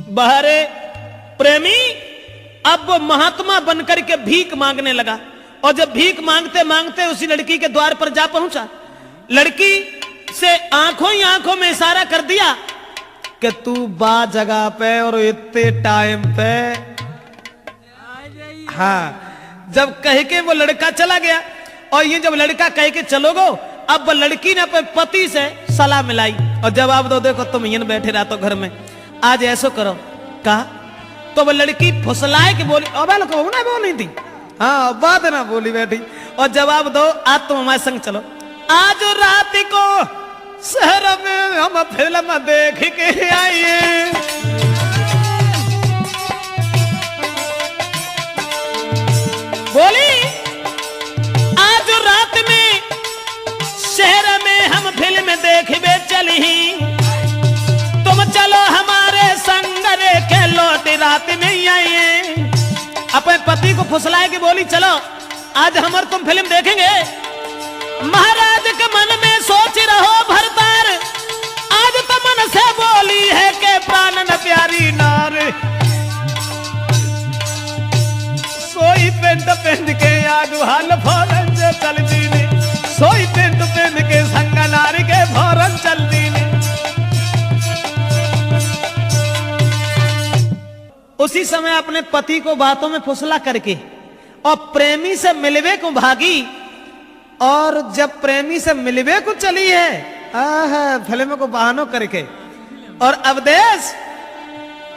बहरे प्रेमी अब वो महात्मा बनकर के भीख मांगने लगा, और जब भीख मांगते मांगते उसी लड़की के द्वार पर जा पहुंचा, लड़की से आंखों ही आंखों में इशारा कर दिया कि तू बा जगह पे और इतने टाइम पे। हाँ, जब कह के वो लड़का चला गया, और ये जब लड़का कह के चलो गो, अब वो लड़की ने अपने पति से सलाह मिलाई और जवाब दो, देखो तुम यहीं बैठे रहा तो घर में, आज ऐसो करो। कहा तो वो लड़की फुसलाए के बोली, अबे लोग ना बोली थी, हाँ बात ना बोली बैठी, और जवाब दो, आज तुम हमारे संग चलो। आज रात को शहर में हम फिल्म देख के आइए। बोली आज रात में शहर में हम फिल्म देखबे चली, तुम चलो हमारे संग के लौट रात में ही आइए। अपने पति को फुसलाए के बोली, चलो आज हम और तुम फिल्म देखेंगे। महाराज के मन में सोच रहो भरतार, आज तो मन से बोली है कि प्राण न प्यारी नार। सोई पेंट पेंट के आगू हाल फौरन से चल दीने, सोई पेंट पेंट के संग नारी के फौरन चल दीने। उसी समय अपने पति को बातों में फुसला करके और प्रेमी से मिलवे को भागी, और जब प्रेमी से मिलवे को चली है फिल्म को बहानों करके, और अवदेश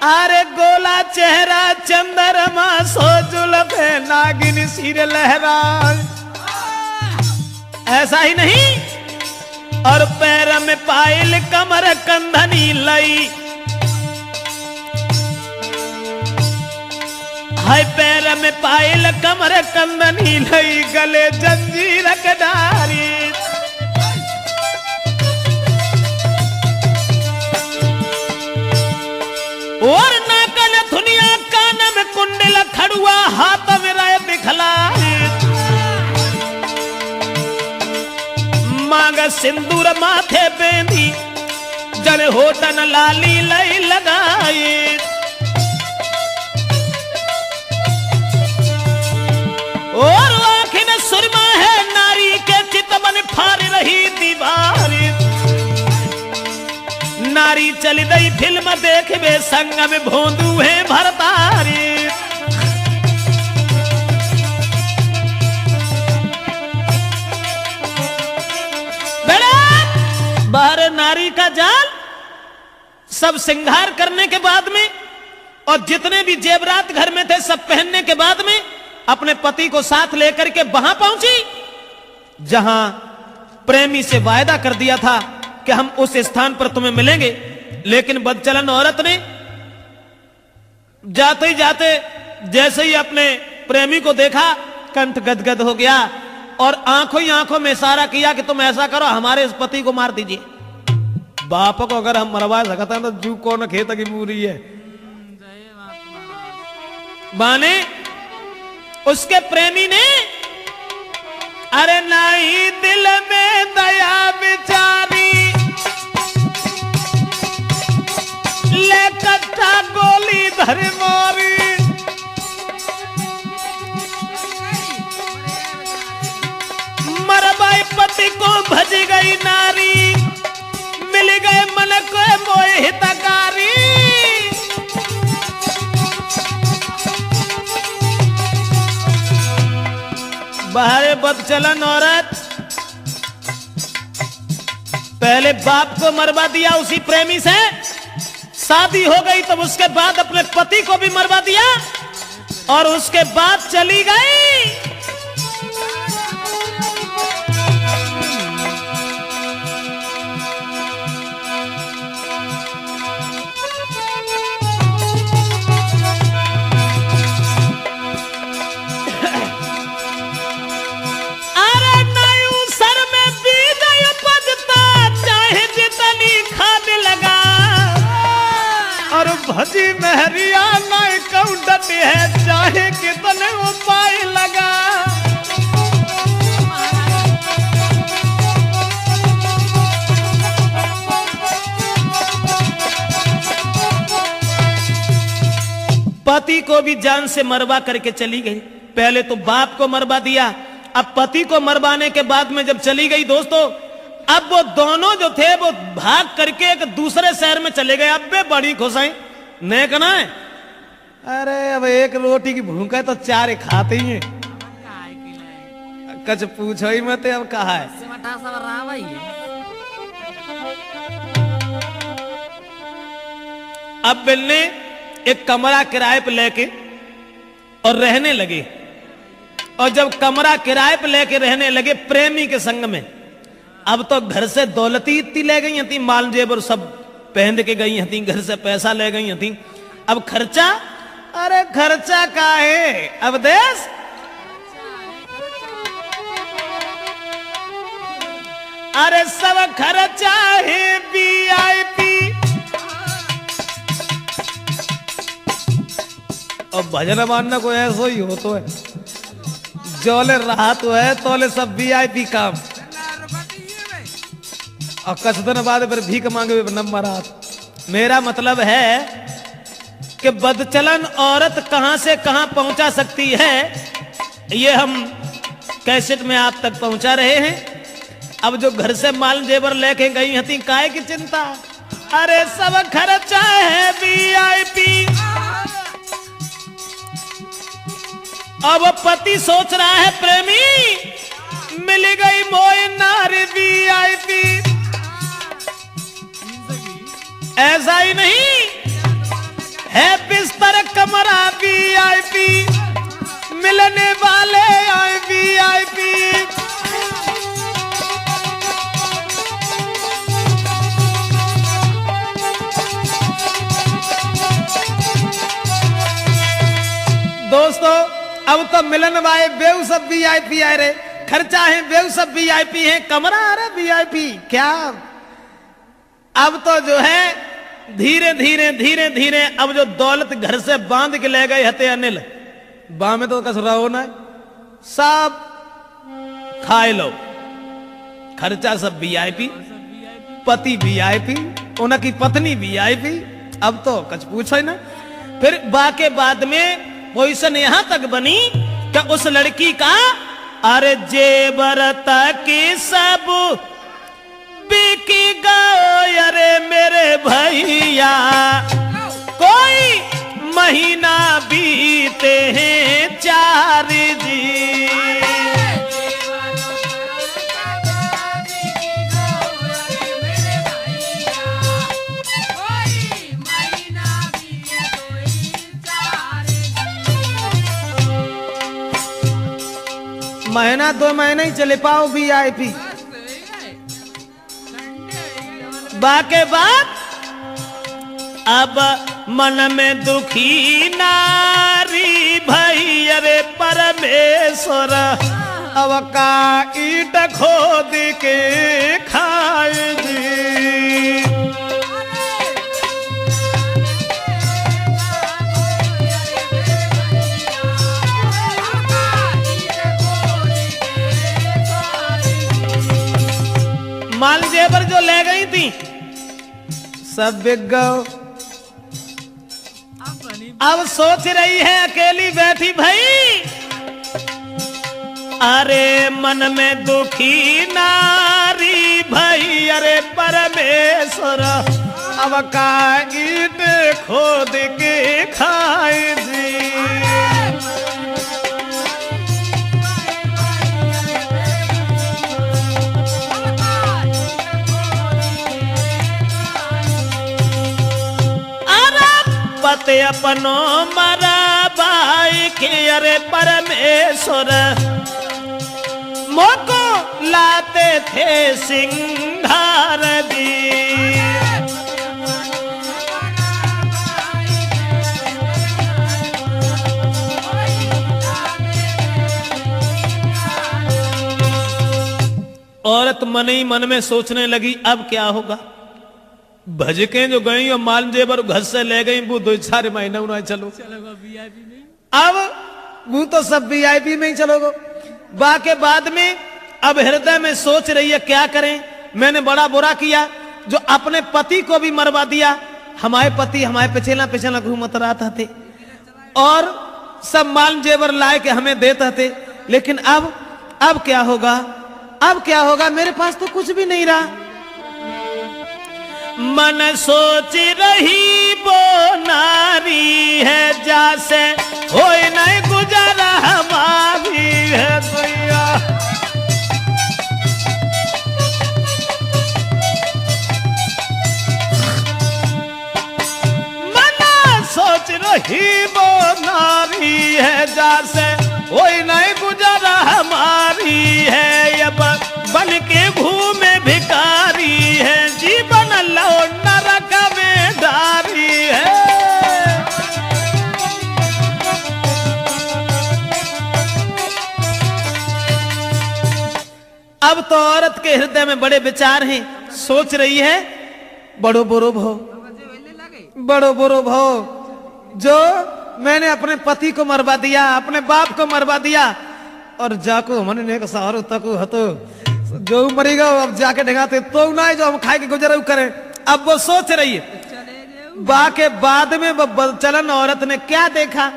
अरे गोला चेहरा चंद्रमा सो जुल्फे नागिन सिर लहरा। ऐसा ही नहीं, और पैर में पायल कमर कंधनी लई, हाय पैर में पायल कमर कंदनी लई, गले जंजीर कडारी। और नाकन धुनिया कान में कुंडल खड़ुआ, हाथ में राय दिखलाई, मांग सिंदूर माथे बेंदी, जन होटन लाली लई लगाई। और आखिर सुरमा है नारी के चितवन फाड़ रही दीवारी, नारी चली गई फिल्म देखबे संग में भोंदू है भरतारी। बाहर नारी का जाल सब श्रृंगार करने के बाद में, और जितने भी जेवरात घर में थे सब पहनने के बाद में अपने पति को साथ लेकर के वहां पहुंची जहां प्रेमी से वायदा कर दिया था कि हम उस स्थान पर तुम्हें मिलेंगे। लेकिन बदचलन औरत ने जाते ही जाते जैसे ही अपने प्रेमी को देखा, कंठ गदगद हो गया, और आंखों ही आंखों में इशारा किया कि तुम ऐसा करो, हमारे इस पति को मार दीजिए। बाप को अगर हम मरवा सकते हैं तो जू कौन खेत की पूरी है। माने उसके प्रेमी ने अरे नहीं दिल में दया बिचारी, ले कट्टा गोली धर मारी। मरबाई पति को भज गई नारी, मिल गए मन को मोह हितकारी। बाहर बदचलन औरत पहले बाप को मरवा दिया उसी प्रेमी से, शादी हो गई तब उसके बाद अपने पति को भी मरवा दिया, और उसके बाद चली गई। भजी महरिया नहीं कौडती है, चाहे कितने उपाय लगा। पति को भी जान से मरवा करके चली गई। पहले तो बाप को मरवा दिया, अब पति को मरवाने के बाद में जब चली गई दोस्तों, अब वो दोनों जो थे वो भाग करके एक दूसरे शहर में चले गए। अब वे बड़ी खुश हैं, नहीं कहना है अरे अब एक रोटी की भूख है तो चार खाते ही हैं, कुछ पूछो ही मत। अब कहा है अब बिल्ली एक कमरा किराए पे लेके और रहने लगे। और जब कमरा किराए पे लेके रहने लगे प्रेमी के संग में, अब तो घर से दौलती इतनी ले गई थी, माल जेबर सब पहन के गई थी, घर से पैसा ले गई थी। अब खर्चा, अरे खर्चा का है अब देश, अरे सब खर्चा है VIP। और भजन मानना को ऐसा ही हो तो है, जोले रहा तो है तोले सब VIP काम। और कुछ दिन बाद फिर भीख मांगे नंबर हाथ। मेरा मतलब है कि बदचलन औरत कहां से कहां पहुंचा सकती है, ये हम कैसेट में आप तक पहुंचा रहे हैं। अब जो घर से माल जेवर लेके गई हती, काहे की चिंता, अरे सब खर्चा है VIP। अब पति सोच रहा है प्रेमी मिल गई मोए नारी VIP। ऐसा ही नहीं है, बिस्तर कमरा VIP, मिलने वाले आए VIP। दोस्तों अब तो मिलन वाले बेऊ सब VIP आए रे, खर्चा है बेऊ सब VIP है, कमरा अरे VIP क्या। अब तो जो है धीरे धीरे धीरे धीरे अब जो दौलत घर से बांध के ले गए हते अनिल, बा में तो कसरा होना है, सब खाए लो, खर्चा सब VIP, पति VIP, उनकी पत्नी VIP। अब तो कुछ पूछो ही ना। फिर बाके बाद में पोजीशन यहां तक बनी कि उस लड़की का अरे जेवर तक सब बिकी गए, अरे मेरे भैया कोई महीना बीते हैं 4 जी। महीना 2 महीने ही चले पाओ VIP। बाके बाद अब मन में दुखी नारी भई, अरे परमेश्वर अब का ईट खोद के खाए जी। माल जेवर जो ले गई थी सब बिक गओ। अब सोच रही है अकेली बैठी भाई, अरे मन में दुखी नारी भई, अरे परमेश्वर अब का ईट खोद के खाए जी। पते अपनो मरा भाई के, अरे परमेश्वर मोको लाते थे सिंगार दी। औरत मन ही मन में सोचने लगी अब क्या होगा। भजके जो गई और माल जेवर घर से ले गई, वो 2-4 महीना उन्हें चलो अब वो तो सब VIP में ही चलोगे। बाके बाद में अब हृदय में सोच रही है क्या करें, मैंने बड़ा बुरा किया जो अपने पति को भी मरवा दिया। हमारे पति हमारे पिछला पिछला घूमत रहा था थे, और सब माल जेवर लाए के हमें देते थे। लेकिन अब क्या होगा? अब क्या होगा? मेरे पास तो कुछ भी नहीं रहा। मन सोच रही वो नारी है, जैसे हो नहीं गुजारा हमारी है भैया। मन सोच रही वो नारी है, जैसे हो नहीं गुजारा हमारी है। ये बन के घूमे भिखारी है, जीवन लो नरक में डारी है। अब तो औरत के हृदय में बड़े विचार हैं। सोच रही है बड़ो बुरो भो, बड़ो बुरो भो, जो मैंने अपने पति को मरवा दिया, अपने बाप को मरवा दिया, और जाको मन ने सहारो तक हतो जो मरेगा अब जाके ढगाते तो ना जो हम खाए के गुजर करें। अब वो सोच रही है। बाके बाद में चलन औरत ने क्या देखा?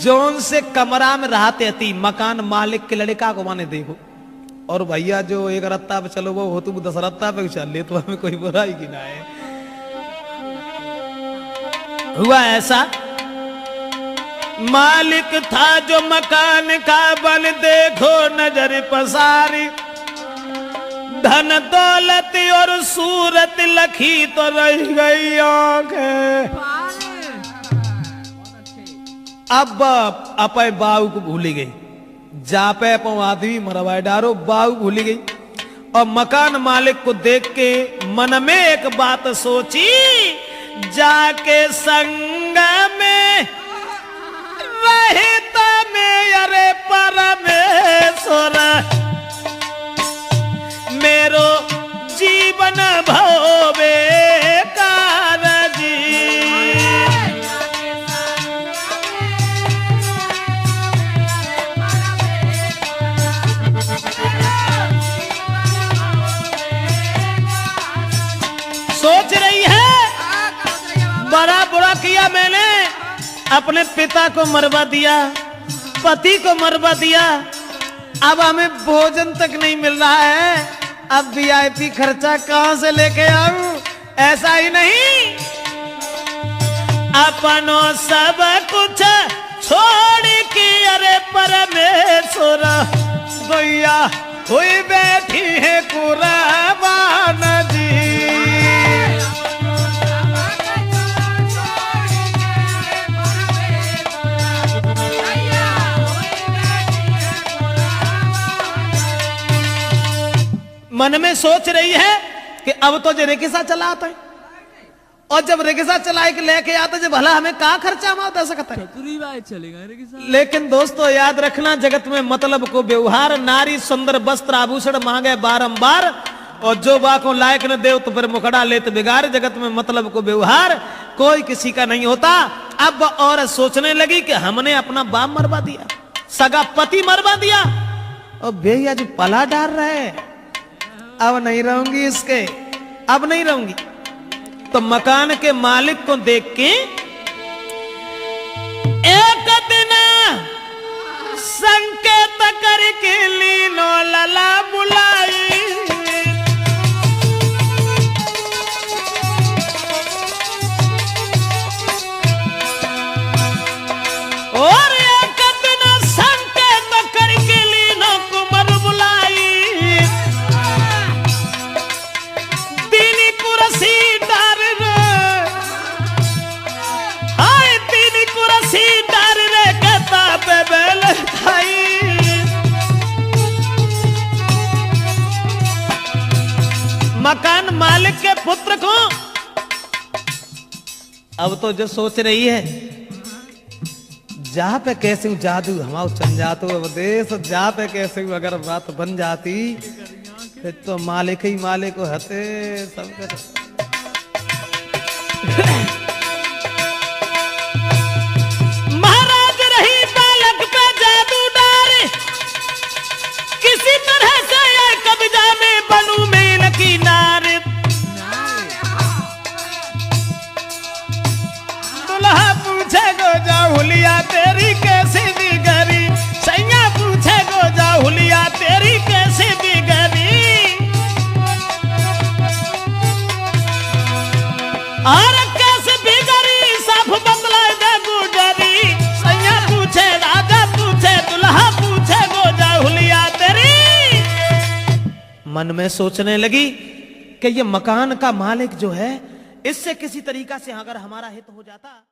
जोन से कमरा में रहते थी मकान मालिक के लड़का को माने देखो, और भैया जो एक रत्ता पे चलो वो हो तुम 10 रत्ता पे चल ले, तो हमें कोई बुराई की ना है। हुआ ऐसा, मालिक था जो मकान का, बल देखो नजर पसारी, धन दौलत और सूरत लखी तो रह गई आंखें। अब अपे बाऊ को भूली गई, जापे अपो आदमी मरवाए डारो, बाऊ भूली गई। और मकान मालिक को देख के मन में एक बात सोची, जाके संग में रहता में अरे परमेश्वर, मेरो जीवन भवे कारजी। सोच रही है बड़ा बुरा किया मैंने, अपने पिता को मरवा दिया, पति को मरवा दिया, अब हमें भोजन तक नहीं मिल रहा है, अब वीआईपी खर्चा कहां से लेके आऊं? ऐसा ही नहीं, अपनों सब कुछ छोड़ के अरे परमेश्वर भैया हुई बैठी है कुर्बान जी। मन में सोच रही है कि अब तो जो रिक्शा चला आता है, और जब रिक्शा चला के लेके आता जब भला हमें कहाँ खर्चा हम दे सकता है। चलेगा लेकिन दोस्तों याद रखना, जगत में मतलब को व्यवहार, नारी सुंदर वस्त्र आभूषण मांगे बारंबार, और जो बा को लायक न दे तो फिर मुखड़ा ले तो बिगाड़। जगत में मतलब को व्यवहार कोई किसी का नहीं होता। अब और सोचने लगी कि हमने अपना बाप मरवा दिया, सगा पति मरवा दिया, और भैया जो पला डाल रहे, अब नहीं रहूंगी इसके, अब नहीं रहूंगी। तो मकान के मालिक को देख के एक दिन संकेत करके लीनो लला बुलाई, और एक दिन संकेत करके लीनो कुमार बुलाई, तीन कुर्सी मकान मालिक के पुत्र को। अब तो जो सोच रही है, जहां पे कैसे जादू हमारा चल जातो देश, जहां पे कैसे अगर बात बन जाती फिर तो मालिक ही मालिक हते सबके। महाराज रही बालक पे जादू डारे, किसी तरह से कब्जा में बनू में की नारे, दुल्हा पूछे गोजा हुलिया तेरी कैसी बिगड़ी, सैया पूछे गोजा हुलिया तेरी कैसी बिगड़ी। और कैसी बिगड़ी सब बदला दे गुजरी, सैया पूछे राजा पूछे दुल्हा पूछे गोजा हुलिया तेरी। मन में सोचने लगी कि ये मकान का मालिक जो है, इससे किसी तरीका से अगर हमारा हित हो जाता।